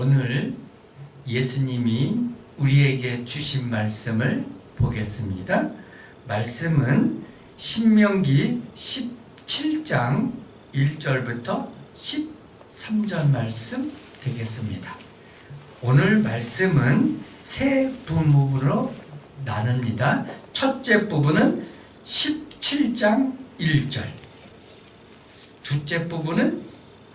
오늘 예수님이 우리에게 주신 말씀을 보겠습니다. 말씀은 신명기 17장 1절부터 13절 말씀 되겠습니다. 오늘 말씀은 세 부분으로 나눕니다. 첫째 부분은 17장 1절, 둘째 부분은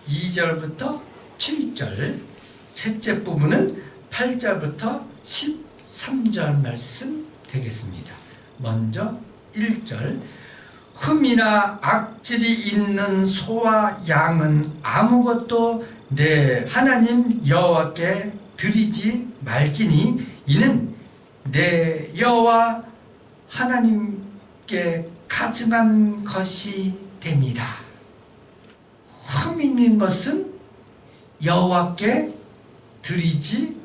2절부터 7절, 셋째 부분은 8절부터 13절 말씀 되겠습니다. 먼저 1절, 흠이나 악질이 있는 소와 양은 아무것도 내 하나님 여호와께 드리지 말지니 이는 내 여호와 하나님께 가증한 것이 됨이라. 흠 있는 것은 여호와께 드리지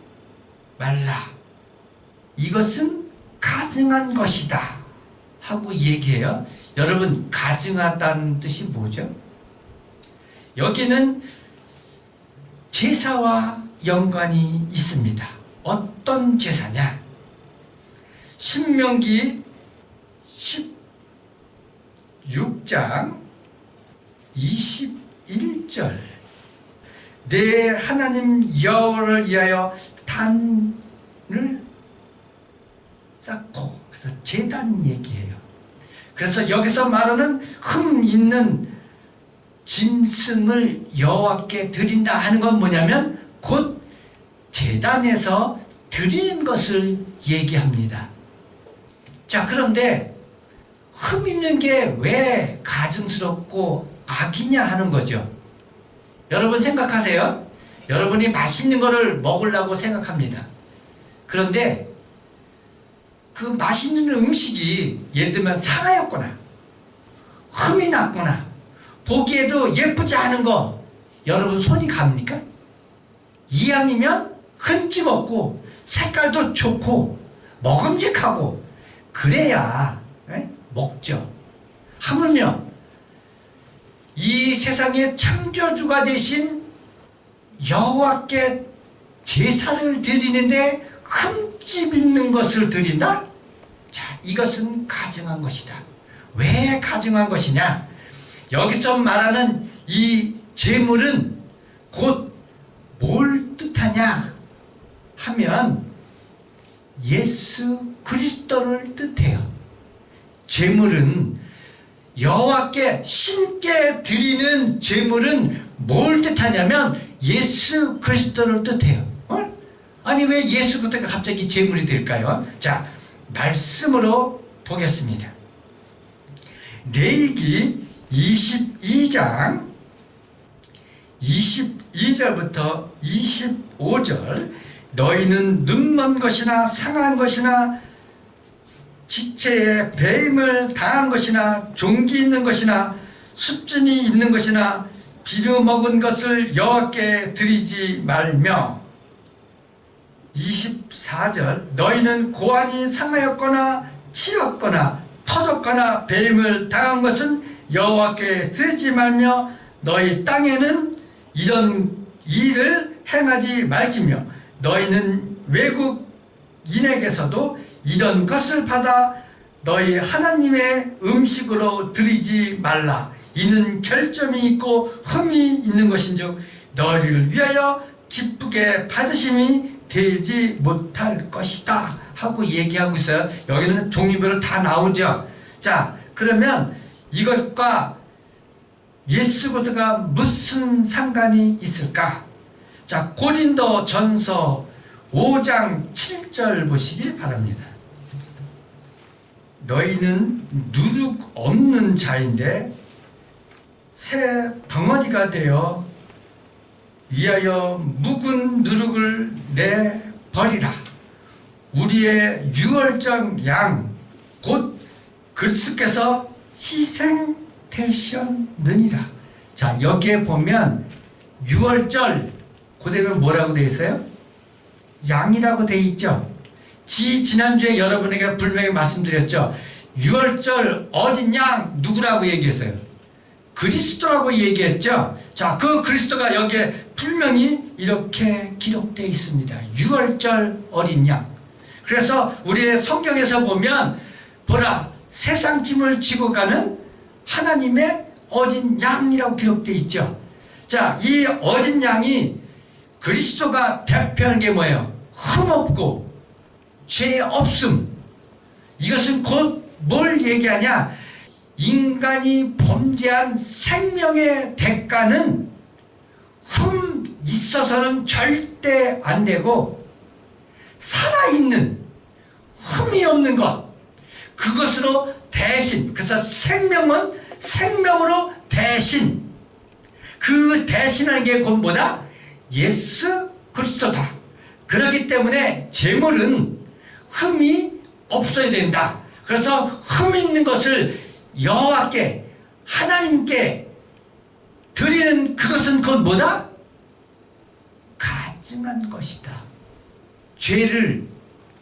말라. 이것은 가증한 것이다 하고 얘기해요. 여러분, 가증하다는 뜻이 뭐죠? 여기는 제사와 연관이 있습니다. 어떤 제사냐? 신명기 16장 21절, 내 하나님 여호와를 위하여 단을 쌓고, 그래서 제단 얘기해요. 그래서 여기서 말하는 흠 있는 짐승을 여호와께 드린다 하는 건 뭐냐면 곧 제단에서 드리는 것을 얘기합니다. 자, 그런데 흠 있는 게 왜 가증스럽고 악이냐 하는 거죠. 여러분 생각하세요. 여러분이 맛있는 거를 먹으려고 생각합니다. 그런데 그 맛있는 음식이 예를 들면 상하였거나 흠이 났거나 보기에도 예쁘지 않은 거, 여러분 손이 갑니까? 이왕이면 흠집 없고 색깔도 좋고 먹음직하고 그래야 먹죠. 하물며 이 세상의 창조주가 되신 여호와께 제사를 드리는데 흠집 있는 것을 드린다? 자, 이것은 가증한 것이다. 왜 가증한 것이냐? 여기서 말하는 이 제물은 곧 뭘 뜻하냐 하면 예수 그리스도를 뜻해요. 제물은 여호와께 신께 드리는 제물은 뭘 뜻하냐면 예수 그리스도를 뜻해요. 아니, 왜 예수부터가 갑자기 제물이 될까요? 자, 말씀으로 보겠습니다. 레위기 22장 22절부터 25절, 너희는 눈먼 것이나 상한 것이나 지체에 배임을 당한 것이나 종기 있는 것이나 습진이 있는 것이나 비려 먹은 것을 여호와께 드리지 말며, 24절, 너희는 고환이 상하였거나 치였거나 터졌거나 배임을 당한 것은 여호와께 드리지 말며 너희 땅에는 이런 일을 행하지 말지며 너희는 외국인에게서도 이런 것을 받아 너희 하나님의 음식으로 드리지 말라. 이는 결점이 있고 흠이 있는 것인즉 너희를 위하여 기쁘게 받으심이 되지 못할 것이다 하고 얘기하고 있어요. 여기는 종류별로 다 나오죠. 자, 그러면 이것과 예수부터가 무슨 상관이 있을까? 자, 고린도 전서 5장 7절 보시기 바랍니다. 너희는 누룩 없는 자인데 새 덩어리가 되어 위하여 묵은 누룩을 내버리라. 우리의 유월절 양 곧 그리스도께서 희생되셨느니라. 자, 여기에 보면 유월절 그대로 뭐라고 되어 있어요? 양이라고 되어 있죠. 지난주에 여러분에게 분명히 말씀드렸죠. 유월절 어린 양 누구라고 얘기했어요? 그리스도라고 얘기했죠. 자, 그 그리스도가 여기에 분명히 이렇게 기록되어 있습니다. 6월절 어린 양. 그래서 우리의 성경에서 보면 보라 세상 짐을 지고 가는 하나님의 어린 양이라고 기록되어 있죠. 자, 이 어린 양이 그리스도가 대표하는 게 뭐예요? 흠없고 죄 없음. 이것은 곧 뭘 얘기하냐? 인간이 범죄한 생명의 대가는 흠 있어서는 절대 안 되고 살아있는 흠이 없는 것, 그것으로 대신, 그래서 생명은 생명으로 대신, 그 대신하는 게 곧 뭐다? 예수 그리스도다. 그렇기 때문에 제물은 흠이 없어야 된다. 그래서 흠 있는 것을 여호와께 하나님께 드리는 그것은 곧 뭐다? 가증한 것이다. 죄를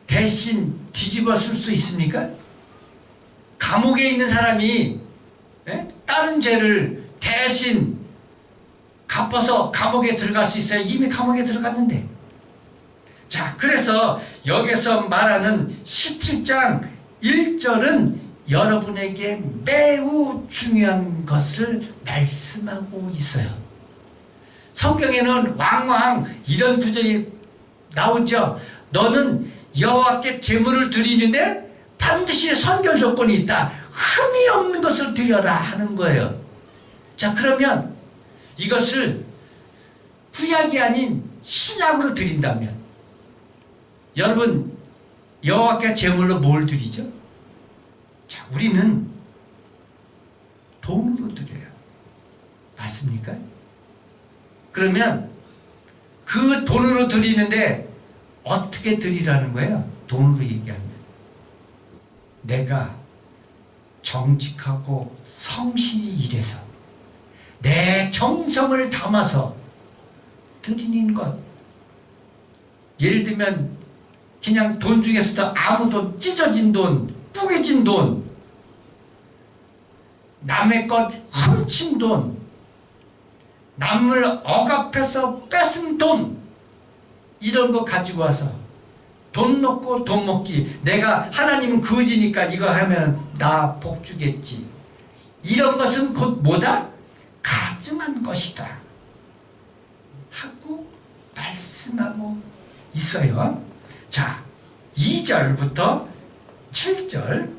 대신 뒤집어 쓸 수 있습니까? 감옥에 있는 사람이 다른 죄를 대신 갚아서 감옥에 들어갈 수 있어요? 이미 감옥에 들어갔는데. 자, 그래서 여기서 말하는 17장 1절은 여러분에게 매우 중요한 것을 말씀하고 있어요. 성경에는 왕왕 이런 구절이 나오죠. 너는 여호와께 제물을 드리는데 반드시 선결 조건이 있다. 흠이 없는 것을 드려라 하는 거예요. 자, 그러면 이것을 구약이 아닌 신약으로 드린다면 여러분 여호와께 제물로 뭘 드리죠? 자, 우리는 돈으로 드려요. 맞습니까? 그러면 그 돈으로 드리는데 어떻게 드리라는 거예요? 돈으로 얘기하면 내가 정직하고 성실히 일해서 내 정성을 담아서 드리는 것. 예를 들면 그냥 돈 중에서도 아무 돈, 찢어진 돈, 뿌개진 돈, 남의 것 훔친 돈, 남을 억압해서 뺏은 돈, 이런 거 가지고 와서 돈 넣고 돈 먹기. 내가 하나님은 거지니까 이거 하면 나 복 주겠지. 이런 것은 곧 뭐다? 가증한 것이다 하고 말씀하고 있어요. 자, 2절부터 7절.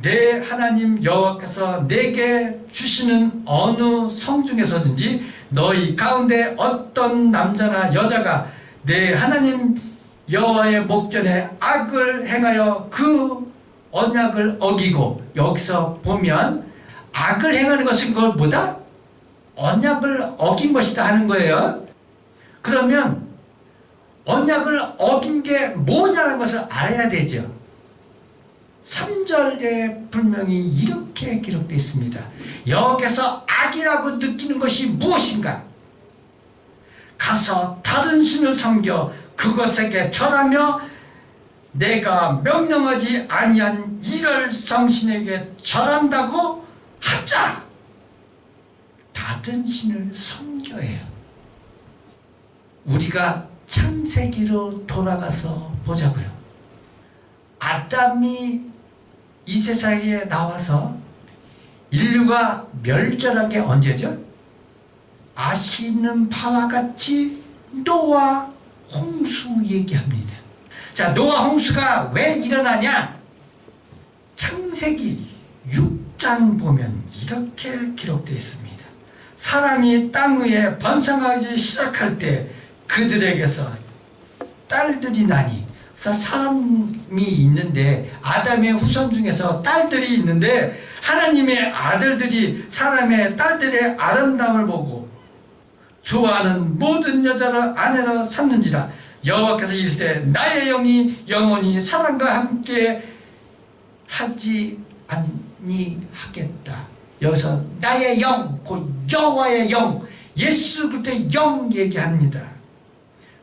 내 하나님 여호와께서 내게 주시는 어느 성 중에서든지 너희 가운데 어떤 남자나 여자가 내 하나님 여호와의 목전에 악을 행하여 그 언약을 어기고, 여기서 보면 악을 행하는 것은 그걸 뭐다? 언약을 어긴 것이다 하는 거예요. 그러면 언약을 어긴 게 뭐냐는 것을 알아야 되죠. 3절에 분명히 이렇게 기록되어 있습니다. 여호와께서 악이라고 느끼는 것이 무엇인가? 가서 다른 신을 섬겨 그것에게 절하며 내가 명령하지 아니한 이럴 성신에게 절한다고 하자. 다른 신을 섬겨해요. 우리가 창세기로 돌아가서 보자고요. 아담이 이 세상에 나와서 인류가 멸절한 게 언제죠? 아시는 바와 같이 노아 홍수 얘기합니다. 자, 노아 홍수가 왜 일어나냐? 창세기 6장 보면 이렇게 기록되어 있습니다. 사람이 땅 위에 번성하기 시작할 때 그들에게서 딸들이 나니, 그래서 사람이 있는데 아담의 후손 중에서 딸들이 있는데 하나님의 아들들이 사람의 딸들의 아름다움을 보고 좋아하는 모든 여자를 아내로 삼는지라. 여호와께서 이르시되 나의 영이 영원히 사람과 함께 하지 아니하겠다. 여기서 나의 영, 곧 여호와의 영, 예수 그리스도의 영 얘기합니다.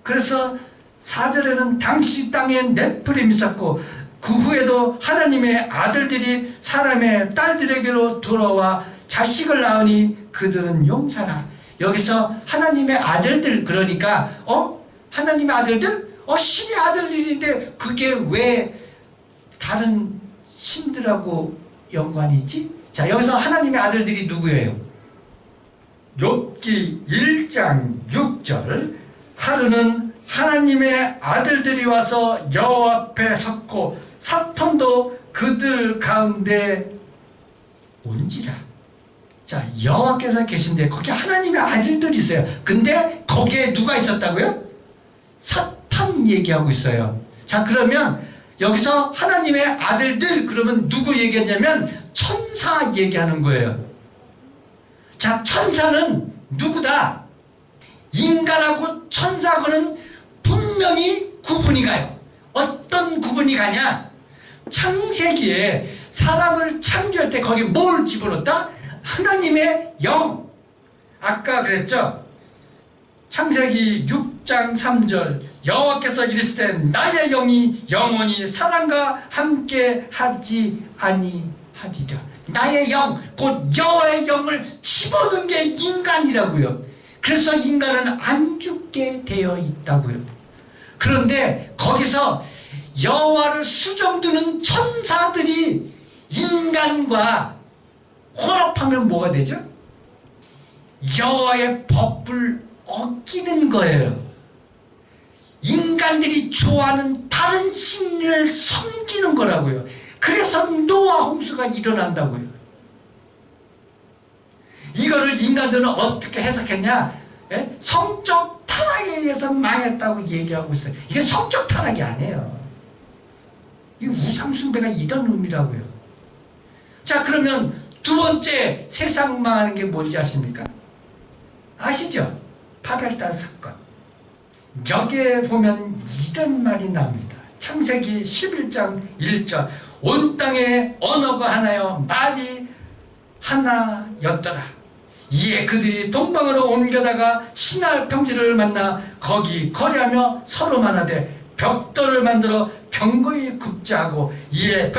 그래서 4절에는 당시 땅에 네피림이 있었고 그 후에도 하나님의 아들들이 사람의 딸들에게로 돌아와 자식을 낳으니 그들은 용사라. 여기서 하나님의 아들들, 그러니까 하나님의 아들들? 신의 아들들인데 그게 왜 다른 신들하고 연관이 있지? 자, 여기서 하나님의 아들들이 누구예요? 욥기 1장 6절, 하루는 하나님의 아들들이 와서 여호와 앞에 섰고 사탄도 그들 가운데 온지라. 자, 여호와께서 계신데 거기 하나님의 아들들이 있어요. 근데 거기에 누가 있었다고요? 사탄 얘기하고 있어요. 자, 그러면 여기서 하나님의 아들들, 그러면 누구 얘기하냐면 천사 얘기하는 거예요. 자, 천사는 누구다? 인간하고 천사하고는 분명히 구분이 가요. 어떤 구분이 가냐? 창세기에 사람을 창조할 때 거기 뭘 집어넣었다? 하나님의 영. 아까 그랬죠? 창세기 6장 3절, 여호와께서 이르시되 나의 영이 영원히 사람과 함께 하지 아니하리라. 나의 영, 곧 여호와의 영을 집어넣은 게 인간이라고요. 그래서 인간은 안 죽게 되어 있다고요. 그런데 거기서 여호와를 수정두는 천사들이 인간과 혼합하면 뭐가 되죠? 여호와의 법을 어기는 거예요. 인간들이 좋아하는 다른 신을 섬기는 거라고요. 그래서 노아 홍수가 일어난다고요. 이거를 인간들은 어떻게 해석했냐? 성적 타락에 의해서 망했다고 얘기하고 있어요. 이게 성적 타락이 아니에요. 이 우상숭배가 이런 의미라고요. 자, 그러면 두 번째 세상 망하는 게 뭔지 아십니까? 아시죠? 바벨탑 사건. 여기에 보면 이런 말이 나옵니다. 창세기 11장 1절, 온 땅에 언어가 하나여 말이 하나였더라. 이에 그들이 동방으로 옮겨다가 시날 평지를 만나 거기 거래하며 서로 말하되 벽돌을 만들어 견고히 굽자 하고, 이에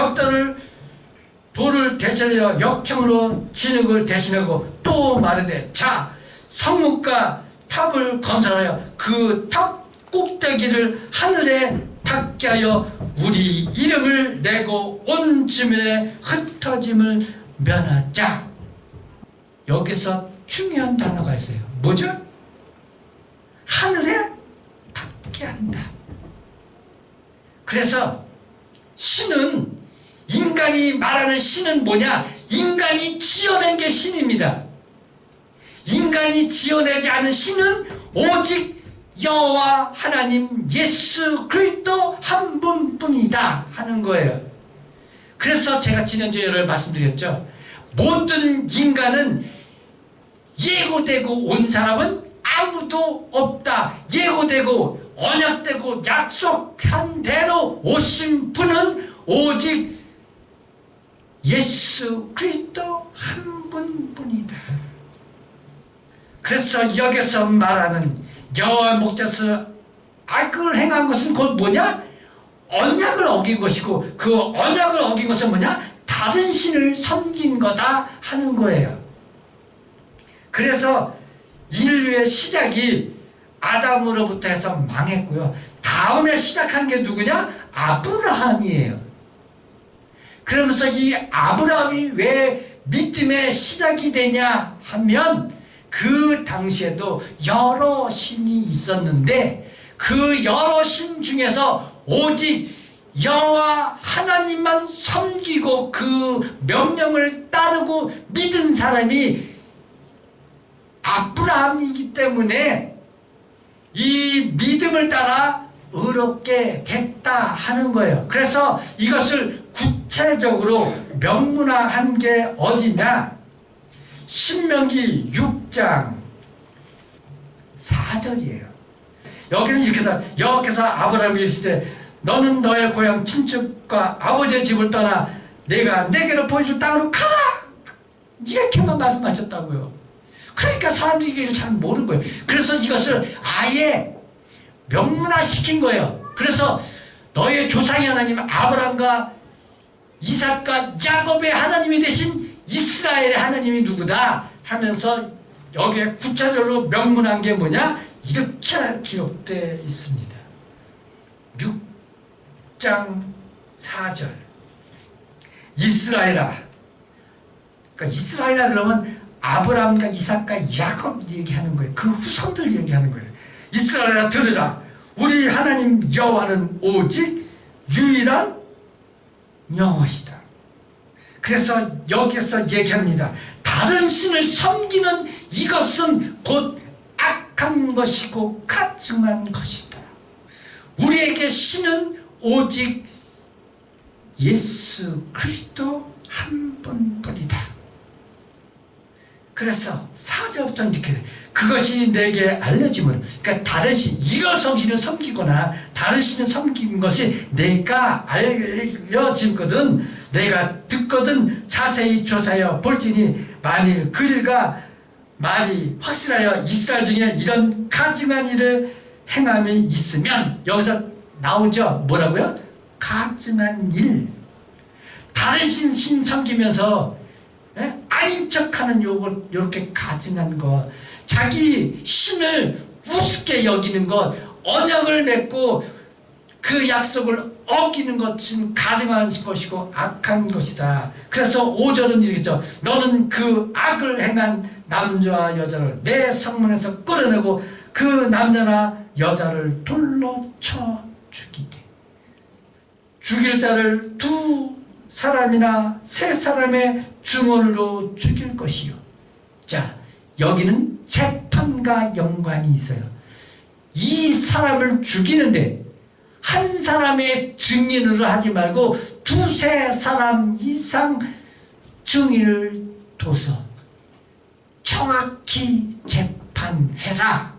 돌을 대신하여 역청으로 진흙을 대신하고 또 말하되 자, 성문과 탑을 건설하여 그 탑 꼭대기를 하늘에 닿게 하여 우리 이름을 내고 온 지면에 흩어짐을 면하자. 여기서 중요한 단어가 있어요. 뭐죠? 하늘에 닿게 한다. 그래서 신은, 인간이 말하는 신은 뭐냐? 인간이 지어낸 게 신입니다. 인간이 지어내지 않은 신은 오직 여호와 하나님 예수 그리스도 한 분뿐이다 하는 거예요. 그래서 제가 지난주에 여러 말씀드렸죠. 모든 인간은 예고되고 온 사람은 아무도 없다. 예고되고 언약되고 약속한 대로 오신 분은 오직 예수 그리스도 한 분뿐이다. 그래서 여기서 말하는 여호와 목자서 악을 행한 것은 곧 뭐냐? 언약을 어긴 것이고, 그 언약을 어긴 것은 뭐냐? 다른 신을 섬긴 거다 하는 거예요. 그래서 인류의 시작이 아담으로부터 해서 망했고요. 다음에 시작한 게 누구냐? 아브라함이에요. 그러면서 이 아브라함이 왜 믿음의 시작이 되냐 하면, 그 당시에도 여러 신이 있었는데 그 여러 신 중에서 오직 여호와 하나님만 섬기고 그 명령을 따르고 믿은 사람이 아브라함이기 때문에 이 믿음을 따라 의롭게 됐다 하는 거예요. 그래서 이것을 구체적으로 명문화한 게 어디냐? 신명기 6장 4절이에요. 여기는 이렇게 해서 여호와께서 아브라함에게 이르시되 너는 너의 고향 친척과 아버지의 집을 떠나 내가 내게로 보여줄 땅으로 가라! 이렇게만 말씀하셨다고요. 그러니까 사람들이 이걸 잘 모르는 거예요. 그래서 이것을 아예 명문화시킨 거예요. 그래서 너의 조상의 하나님 아브라함과 이삭과 야곱의 하나님이 되신 이스라엘의 하나님이 누구다 하면서 여기에 구체적으로 명문한 게 뭐냐? 이렇게 기록되어 있습니다. 6장 4절 이스라엘아, 그러니까 이스라엘아 그러면 아브라함과 이삭과 야곱 얘기하는 거예요. 그 후손들 얘기하는 거예요. 이스라엘아 들으라. 우리 하나님 여호와는 오직 유일한 여호와시다. 그래서 여기서 얘기합니다. 다른 신을 섬기는 이것은 곧 악한 것이고 가증한 것이다. 우리에게 신은 오직 예수 그리스도 한 분뿐이다. 그래서 4절부터 이렇게 돼. 그것이 내게 알려지면, 그러니까 다른 신, 이런 신을 섬기거나 다른 신을 섬기는 것이 내가 알려지거든, 내가 듣거든 자세히 조사하여 볼지니 만일 그 일과 말이 확실하여 이스라엘 중에 이런 가증한 일을 행함이 있으면, 여기서 나오죠. 뭐라고요? 가증한 일. 다른 신 섬기면서 아닌 척하는 요렇게 가증한 것, 자기 신을 우습게 여기는 것, 언약을 맺고 그 약속을 어기는 것은 가증한 것이고 악한 것이다. 그래서 5절은 이렇게죠. 너는 그 악을 행한 남자와 여자를 내 성문에서 끌어내고 그 남자나 여자를 돌로 쳐 죽이되 죽일 자를 2사람이나 3사람의 중언으로 죽일 것이요. 자, 여기는 재판과 연관이 있어요. 이 사람을 죽이는데 한 사람의 증인으로 하지 말고 2-3사람 이상 증인을 둬서 정확히 재판해라.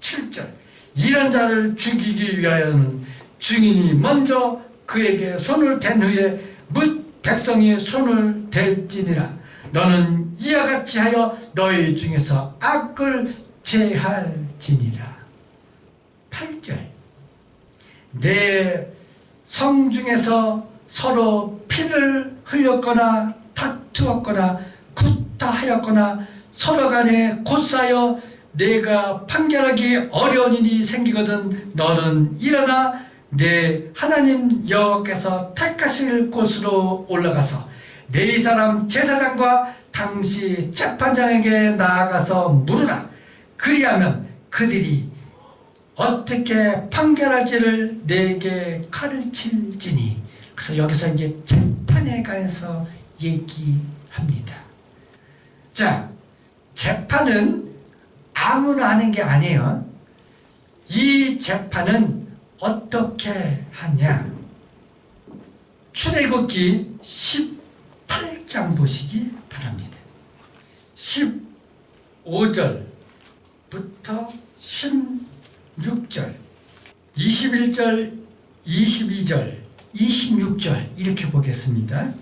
7절 이런 자를 죽이기 위하여는 증인이 먼저 그에게 손을 댄 후에 뭇 백성이 손을 댈지니라. 너는 이와 같이 하여 너희 중에서 악을 제할지니라. 8절 내 성 중에서 서로 피를 흘렸거나 다투었거나 구타하였거나 서로 간에 곧사여 내가 판결하기 어려운 일이 생기거든 너는 일어나 내 하나님 여호와께서 택하실 곳으로 올라가서 네 사람 제사장과 당시 재판장에게 나아가서 물으라. 그리하면 그들이 어떻게 판결할지를 내게 가르칠지니. 그래서 여기서 이제 재판에 관해서 얘기합니다. 자, 재판은 아무나 하는 게 아니에요. 이 재판은 어떻게 하냐? 출애굽기 18장 보시기 바랍니다. 15절부터 16절, 21절, 22절, 26절 이렇게 보겠습니다.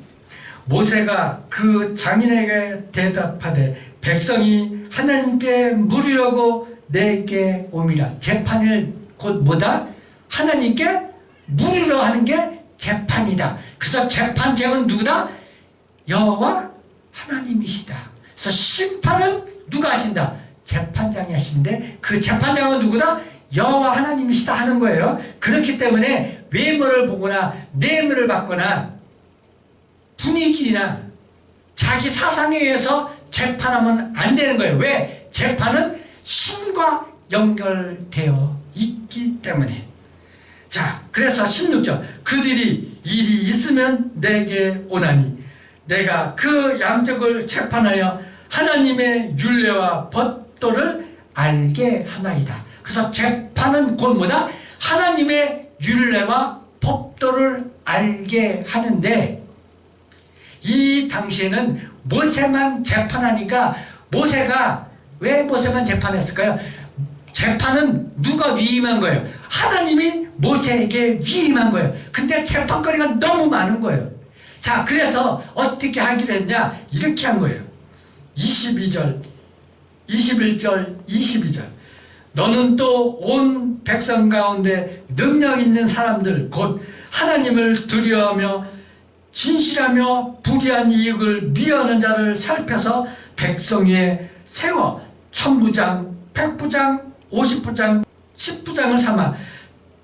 모세가 그 장인에게 대답하되 백성이 하나님께 물으려고 내게 옴이라. 재판을 곧 뭐다? 하나님께 물으려 하는 게 재판이다. 그래서 재판장은 누구다? 여호와 하나님이시다. 그래서 심판은 누가 하신다? 재판장이 하시는데 그 재판장은 누구다? 여호와 하나님이시다 하는 거예요. 그렇기 때문에 외모를 보거나 뇌물을 받거나 분위기나 자기 사상에 의해서 재판하면 안 되는 거예요. 왜? 재판은 신과 연결되어 있기 때문에. 자, 그래서 16절 그들이 일이 있으면 내게 오나니 내가 그 양적을 재판하여 하나님의 율례와 법도를 알게 하나이다. 그래서 재판은 곧 뭐다? 하나님의 율례와 법도를 알게 하는데, 이 당시에는 모세만 재판하니까, 모세가 왜 모세만 재판했을까요? 재판은 누가 위임한 거예요? 하나님이 모세에게 위임한 거예요. 근데 재판거리가 너무 많은 거예요. 자, 그래서 어떻게 하기로 했냐? 이렇게 한 거예요. 22절, 21절, 22절. 너는 또 온 백성 가운데 능력 있는 사람들, 곧 하나님을 두려워하며 진실하며 불의한 이익을 미워하는 자를 살펴서 백성 위에 세워 천부장, 백부장, 50부장, 10부장을 삼아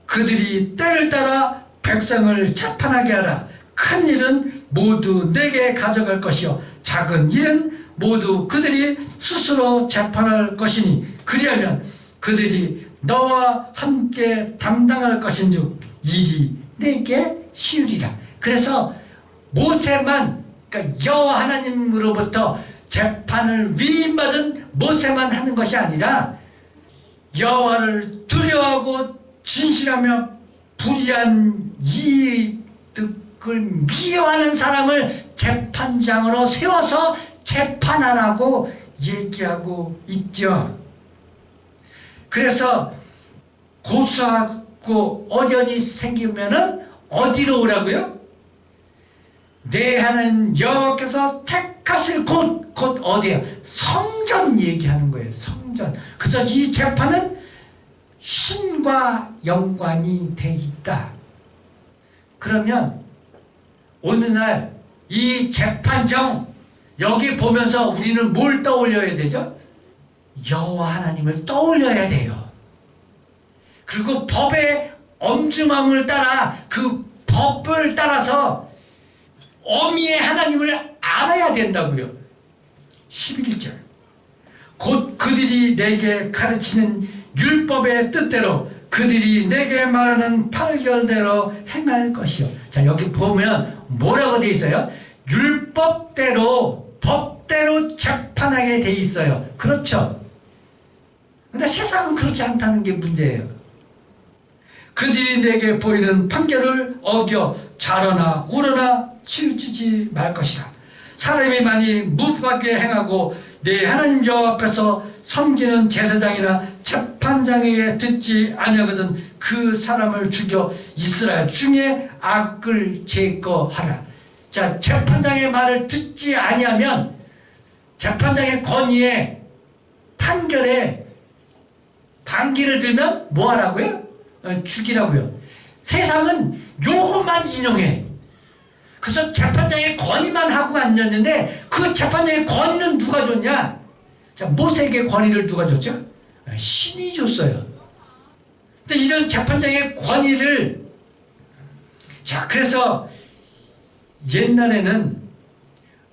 그들이 때를 따라 백성을 재판하게 하라. 큰 일은 모두 내게 가져갈 것이요 작은 일은 모두 그들이 스스로 재판할 것이니 그리하면 그들이 너와 함께 담당할 것인즉 일이 내게 쉬우리라. 그래서 모세만, 그러니까 여호와 하나님으로부터 재판을 위임받은 모세만 하는 것이 아니라 여호와를 두려워하고 진실하며 불의한 이득을 미워하는 사람을 재판장으로 세워서 재판하라고 얘기하고 있죠. 그래서 고소하고 어려움이 생기면은 어디로 오라고요? 내 하나님 여호와께서 택하실 곳 어디예요? 성전 얘기하는 거예요. 성전. 그래서 이 재판은 신과 연관이 돼 있다. 그러면 오늘날 이 재판정 여기 보면서 우리는 뭘 떠올려야 되죠? 여호와 하나님을 떠올려야 돼요. 그리고 법의 엄중함을 따라 그 법을 따라서 어미의 하나님을 알아야 된다고요. 11절 곧 그들이 내게 가르치는 율법의 뜻대로 그들이 내게 말하는 판결대로 행할 것이요. 자, 여기 보면 뭐라고 돼 있어요? 율법대로 법대로 재판하게 돼 있어요. 그렇죠? 근데 세상은 그렇지 않다는 게 문제예요. 그들이 내게 보이는 판결을 어겨 자러나 우러나 치우치지 말 것이다. 사람이 많이 무법하게 행하고 내 하나님 여호와 앞에서 섬기는 제사장이나 재판장에게 듣지 아니하거든 그 사람을 죽여 이스라엘 중에 악을 제거하라. 자, 재판장의 말을 듣지 아니하면 재판장의 권위에 판결에 반기를 들면 뭐 하라고요? 죽이라고요. 세상은 요것만 인용해. 그래서 재판장의 권위만 하고 앉았는데 그 재판장의 권위는 누가 줬냐? 자, 모세에게 권위를 누가 줬죠? 신이 줬어요. 근데 이런 재판장의 권위를, 자, 그래서 옛날에는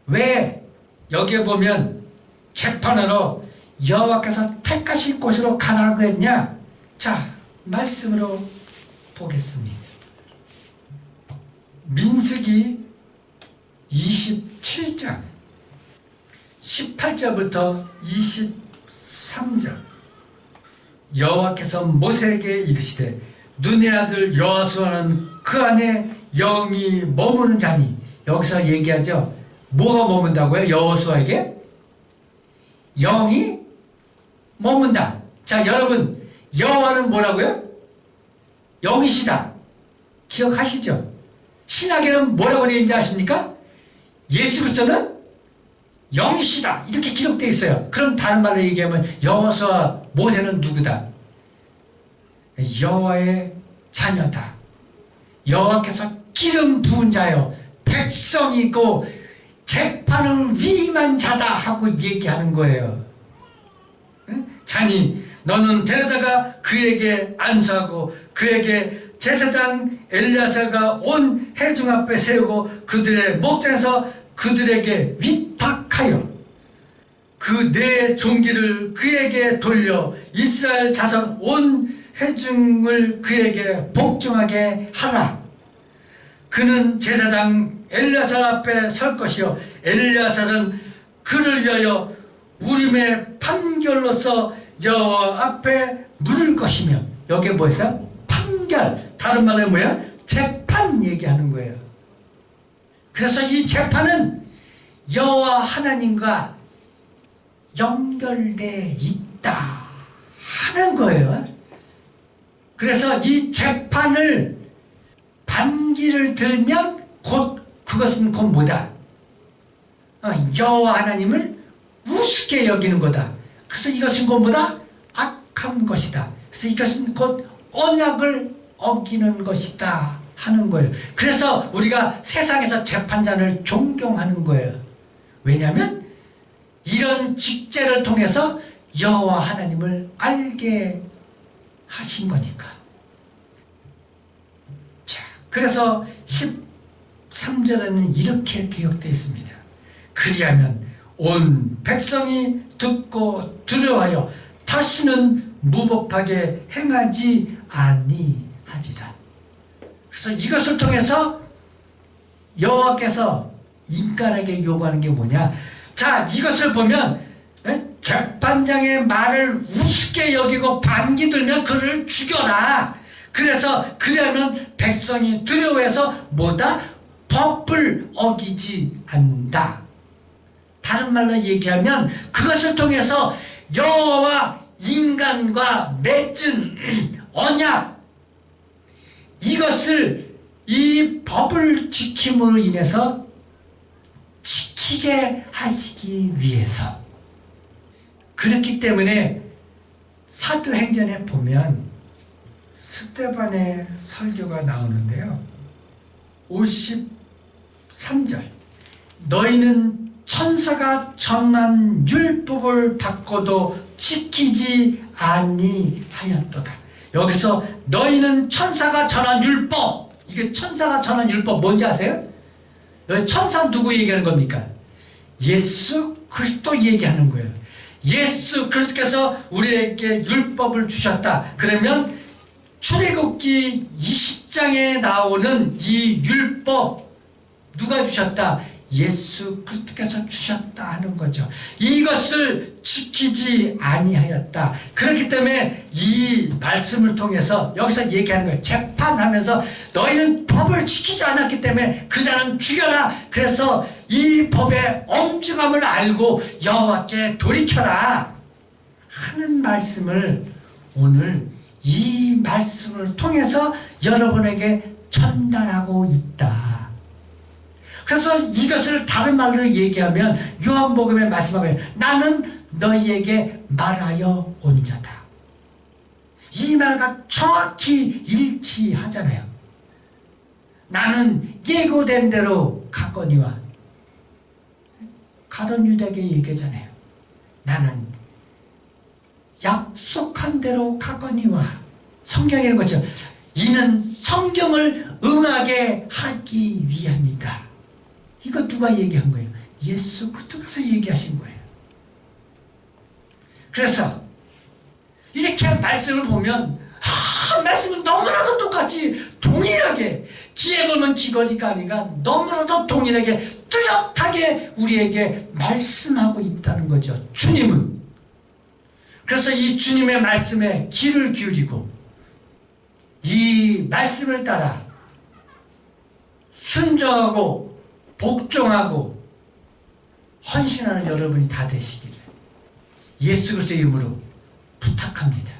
왜 여기에 보면 재판하러 여호와께서 택하실 곳으로 가라고 했냐? 자, 말씀으로 보겠습니다. 민수기 27장 18절부터 23절 여호와께서 모세에게 이르시되 눈의 아들 여호수아는 그 안에 영이 머무는 자니. 여기서 얘기하죠. 뭐가 머문다고요? 여호수아에게? 영이 머문다. 자, 여러분, 여호와는 뭐라고요? 영이시다. 기억하시죠? 신약에는 뭐라고 되어 있는지 아십니까? 예수 그리스도는 영이시다. 이렇게 기록되어 있어요. 그럼 다른 말로 얘기하면 여호수아 모세는 누구다? 여호와의 자녀다. 여호와께서 기름 부은 자요 백성이고 재판을 위임한 자다 하고 얘기하는 거예요. 자니 너는 데려다가 그에게 안수하고 그에게 제사장 엘리야사가 온 회중 앞에 세우고 그들의 목전에서 그들에게 위탁하여 그 내 종기를 그에게 돌려 이스라엘 자손 온 회중을 그에게 복종하게 하라. 그는 제사장 엘리야사 앞에 설 것이요 엘리야사는 그를 위하여 우림의 판결로서 여호와 앞에 물을 것이며. 여기에 뭐 있어요? 판결. 다른 말로 뭐야? 재판 얘기하는 거예요. 그래서 이 재판은 여호와 하나님과 연결돼 있다 하는 거예요. 그래서 이 재판을 반기를 들면 그것은 곧 뭐다? 여호와 하나님을 우습게 여기는 거다. 그래서 이것은 곧 뭐다? 악한 것이다. 그래서 이것은 곧 언약을 어기는 것이다 하는 거예요. 그래서 우리가 세상에서 재판장을 존경하는 거예요. 왜냐하면 이런 직제를 통해서 여호와 하나님을 알게 하신 거니까. 자, 그래서 13절에는 이렇게 기록되어 있습니다. 그리하면 온 백성이 듣고 두려워하여 다시는 무법하게 행하지 아니하지라. 그래서 이것을 통해서 여호와께서 인간에게 요구하는 게 뭐냐? 자, 이것을 보면 재판장의 말을 우습게 여기고 반기 들면 그를 죽여라. 그래서 그러면 백성이 두려워해서 뭐다? 법을 어기지 않는다. 다른 말로 얘기하면 그것을 통해서 여호와와 인간과 맺은 언약, 이것을 이 법을 지킴으로 인해서 지키게 하시기 위해서. 그렇기 때문에 사도행전에 보면 스데반의 설교가 나오는데요. 53절, 너희는 천사가 전한 율법을 받고도 지키지 아니하였도다. 여기서 너희는 천사가 전한 율법, 이게 천사가 전한 율법 뭔지 아세요? 여기 천사 누구 얘기하는 겁니까? 예수 그리스도 얘기하는 거예요. 예수 그리스도께서 우리에게 율법을 주셨다. 그러면 출애굽기 20장에 나오는 이 율법 누가 주셨다? 예수 그리스도께서 주셨다 하는 거죠. 이것을 지키지 아니하였다. 그렇기 때문에 이 말씀을 통해서 여기서 얘기하는 거예요. 재판하면서 너희는 법을 지키지 않았기 때문에 그 자는 죽여라. 그래서 이 법의 엄중함을 알고 여호와께 돌이켜라 하는 말씀을 오늘 이 말씀을 통해서 여러분에게 전달하고 있다. 그래서 이것을 다른 말로 얘기하면 요한복음에 말씀하면 나는 너희에게 말하여 온 자다. 이 말과 정확히 일치하잖아요. 나는 예고된 대로 갔거니와 가룟 유다에게 얘기하잖아요. 나는 약속한 대로 갔거니와. 성경에 이런 거죠. 이는 성경을 응하게 하기 위함이다. 이거 누가 얘기한 거예요? 예수 그리스도께서 얘기하신 거예요. 그래서 이렇게 말씀을 보면 말씀은 너무나도 똑같이 동일하게 기에 걸면 기거리가 아니라 너무나도 동일하게 뚜렷하게 우리에게 말씀하고 있다는 거죠. 주님은. 그래서 이 주님의 말씀에 귀를 기울이고 이 말씀을 따라 순종하고 복종하고 헌신하는 여러분이 다 되시기를 예수 그리스도의 이름으로 부탁합니다.